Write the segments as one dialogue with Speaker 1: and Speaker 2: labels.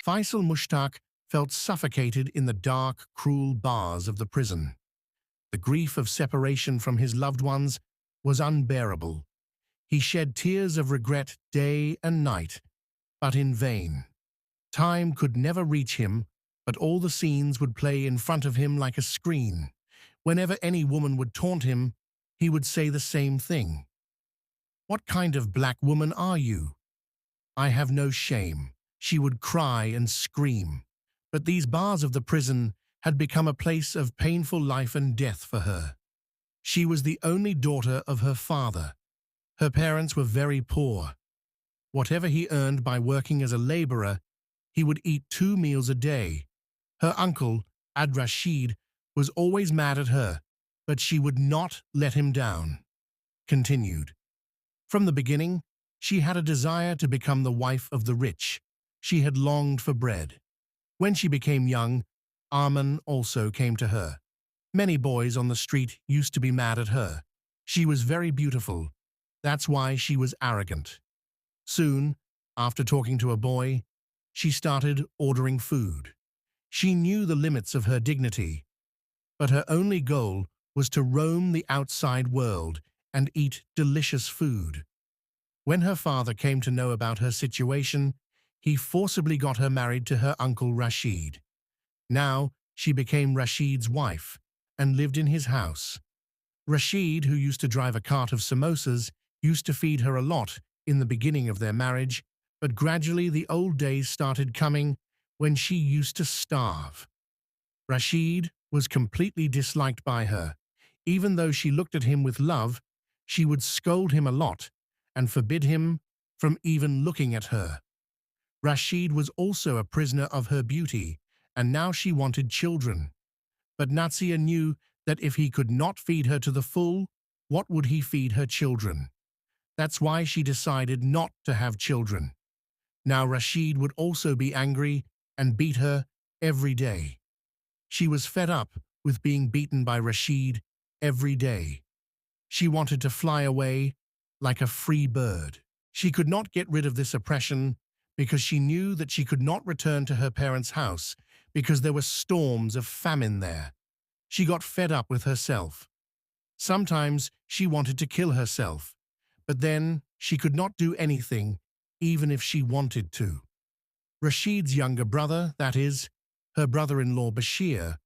Speaker 1: Faisalé Moushtak felt suffocated in the dark, cruel bars of the prison. The grief of separation from his loved ones was unbearable. He shed tears of regret day and night, but in vain. Time could never reach him, but all the scenes would play in front of him like a screen. Whenever any woman would taunt him, he would say the same thing. "What kind of black woman are you?" "I have no shame," she would cry and scream. But these bars of the prison had become a place of painful life and death for her. She was the only daughter of her father. Her parents were very poor. Whatever he earned by working as a laborer, he would eat 2 meals a day. Her uncle, Rashid, was always mad at her, but she would not let him down. Continued. From the beginning, she had a desire to become the wife of the rich. She had longed for bread. When she became young, Arman also came to her. Many boys on the street used to be mad at her. She was very beautiful. That's why she was arrogant. Soon, after talking to a boy, she started ordering food. She knew the limits of her dignity, but her only goal was to roam the outside world and eat delicious food. When her father came to know about her situation, he forcibly got her married to her uncle Rashid. Now she became Rashid's wife and lived in his house. Rashid, who used to drive a cart of samosas, used to feed her a lot in the beginning of their marriage, but gradually the old days started coming when she used to starve. Rashid was completely disliked by her. Even though she looked at him with love, she would scold him a lot and forbid him from even looking at her. Rashid was also a prisoner of her beauty, and now she wanted children. But Nazia knew that if he could not feed her to the full, what would he feed her children? That's why she decided not to have children. Now Rashid would also be angry and beat her every day. She was fed up with being beaten by Rashid every day. She wanted to fly away like a free bird. She could not get rid of this oppression because she knew that she could not return to her parents' house because there were storms of famine there. She got fed up with herself. Sometimes she wanted to kill herself, but then she could not do anything, even if she wanted to. Rashid's younger brother, that is, her brother-in-law Bashir,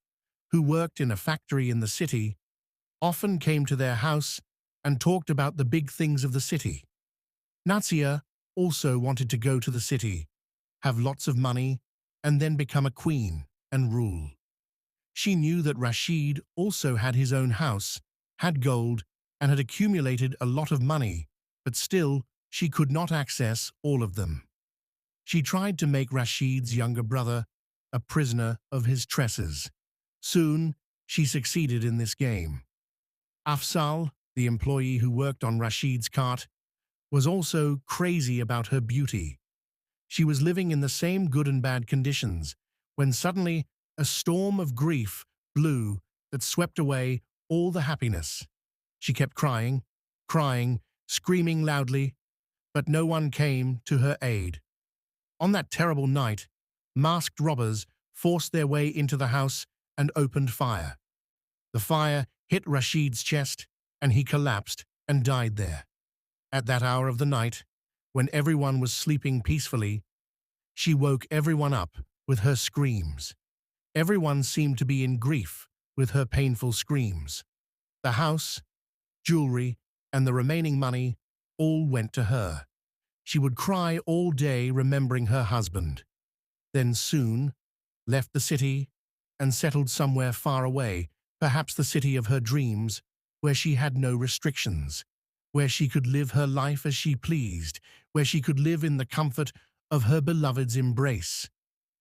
Speaker 1: who worked in a factory in the city, often came to their house and talked about the big things of the city. Nazia also wanted to go to the city, have lots of money, and then become a queen and rule. She knew that Rashid also had his own house, had gold, and had accumulated a lot of money, but still she could not access all of them. She tried to make Rashid's younger brother a prisoner of his tresses. Soon, she succeeded in this game. Afzal, the employee who worked on Rashid's cart, was also crazy about her beauty. She was living in the same good and bad conditions when suddenly a storm of grief blew that swept away all the happiness. She kept crying, screaming loudly, but no one came to her aid. On that terrible night, masked robbers forced their way into the house and opened fire. The fire hit Rashid's chest, and he collapsed and died there. At that hour of the night, when everyone was sleeping peacefully, she woke everyone up with her screams. Everyone seemed to be in grief with her painful screams. The house, jewelry, and the remaining money all went to her. She would cry all day remembering her husband. Then soon left the city and settled somewhere far away, perhaps the city of her dreams, where she had no restrictions, where she could live her life as she pleased, where she could live in the comfort of her beloved's embrace.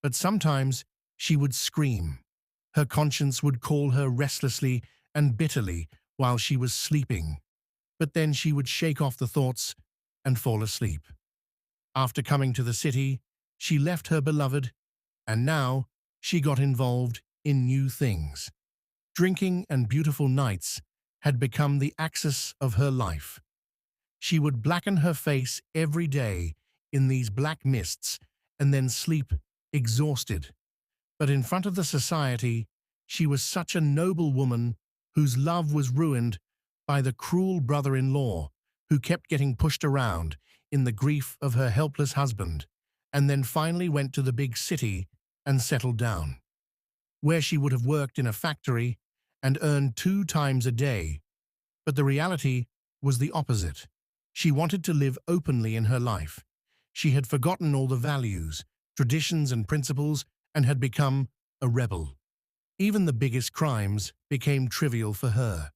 Speaker 1: But sometimes she would scream. Her conscience would call her restlessly and bitterly while she was sleeping. But then she would shake off the thoughts and fall asleep. After coming to the city, she left her beloved, and now she got involved in new things. Drinking and beautiful nights had become the axis of her life. She would blacken her face every day in these black mists and then sleep exhausted. But in front of the society, she was such a noble woman whose love was ruined by the cruel brother-in-law who kept getting pushed around in the grief of her helpless husband, and then finally went to the big city and settled down, where she would have worked in a factory and earned 2 times a day. But the reality was the opposite. She wanted to live openly in her life. She had forgotten all the values, traditions and principles and had become a rebel. Even the biggest crimes became trivial for her.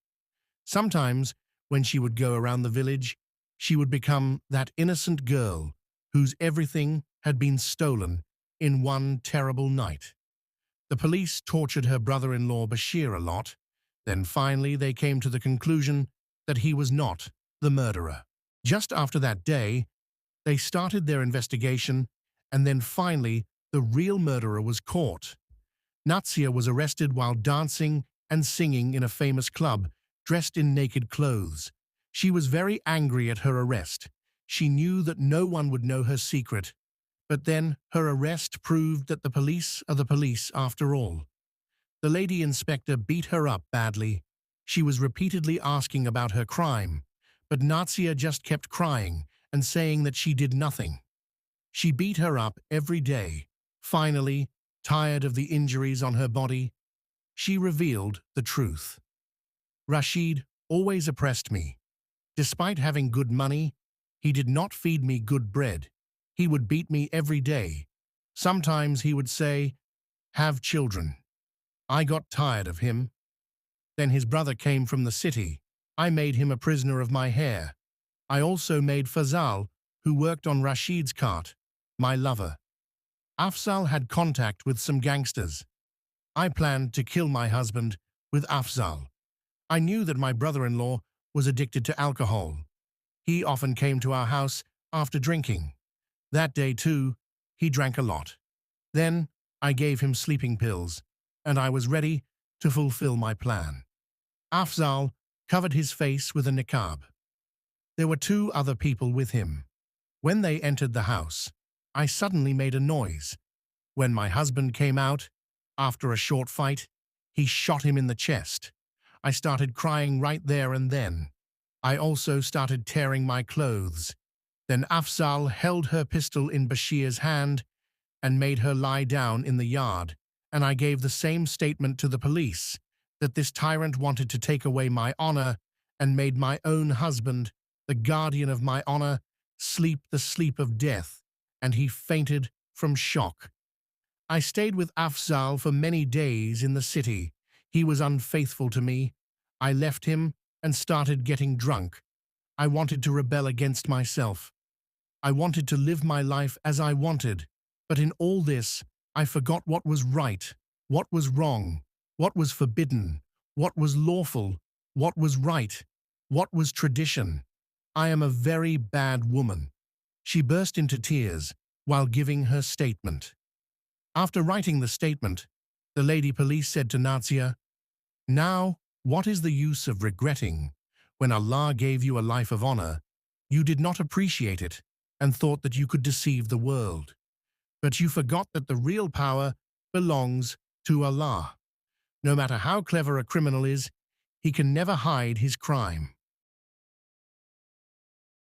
Speaker 1: Sometimes, when she would go around the village, she would become that innocent girl whose everything had been stolen in one terrible night. The police tortured her brother-in-law Bashir a lot. Then finally they came to the conclusion that he was not the murderer. Just after that day, they started their investigation, and then finally the real murderer was caught. Nazia was arrested while dancing and singing in a famous club, dressed in naked clothes. She was very angry at her arrest. She knew that no one would know her secret. But then her arrest proved that the police are the police after all. The lady inspector beat her up badly. She was repeatedly asking about her crime, but Nazia just kept crying and saying that she did nothing. She beat her up every day. Finally, tired of the injuries on her body, she revealed the truth. Rashid always oppressed me. Despite having good money, he did not feed me good bread. He would beat me every day. Sometimes he would say, "Have children." I got tired of him. Then his brother came from the city. I made him a prisoner of my hair. I also made Fazal, who worked on Rashid's cart, my lover. Afzal had contact with some gangsters. I planned to kill my husband with Afzal. I knew that my brother-in-law was addicted to alcohol. He often came to our house after drinking. That day, too, he drank a lot. Then I gave him sleeping pills, and I was ready to fulfill my plan. Afzal covered his face with a niqab. There were 2 other people with him. When they entered the house, I suddenly made a noise. When my husband came out, after a short fight, he shot him in the chest. I started crying right there and then. I also started tearing my clothes. Then Afzal held her pistol in Bashir's hand and made her lie down in the yard, and I gave the same statement to the police, that this tyrant wanted to take away my honor and made my own husband, the guardian of my honor, sleep the sleep of death, and he fainted from shock. I stayed with Afzal for many days in the city. He was unfaithful to me. I left him and started getting drunk. I wanted to rebel against myself. I wanted to live my life as I wanted, but in all this, I forgot what was right, what was wrong, what was forbidden, what was lawful, what was right, what was tradition. I am a very bad woman. She burst into tears while giving her statement. After writing the statement, the lady police said to Nazia, "Now, what is the use of regretting? When Allah gave you a life of honor, you did not appreciate it and thought that you could deceive the world. But you forgot that the real power belongs to Allah. No matter how clever a criminal is, he can never hide his crime.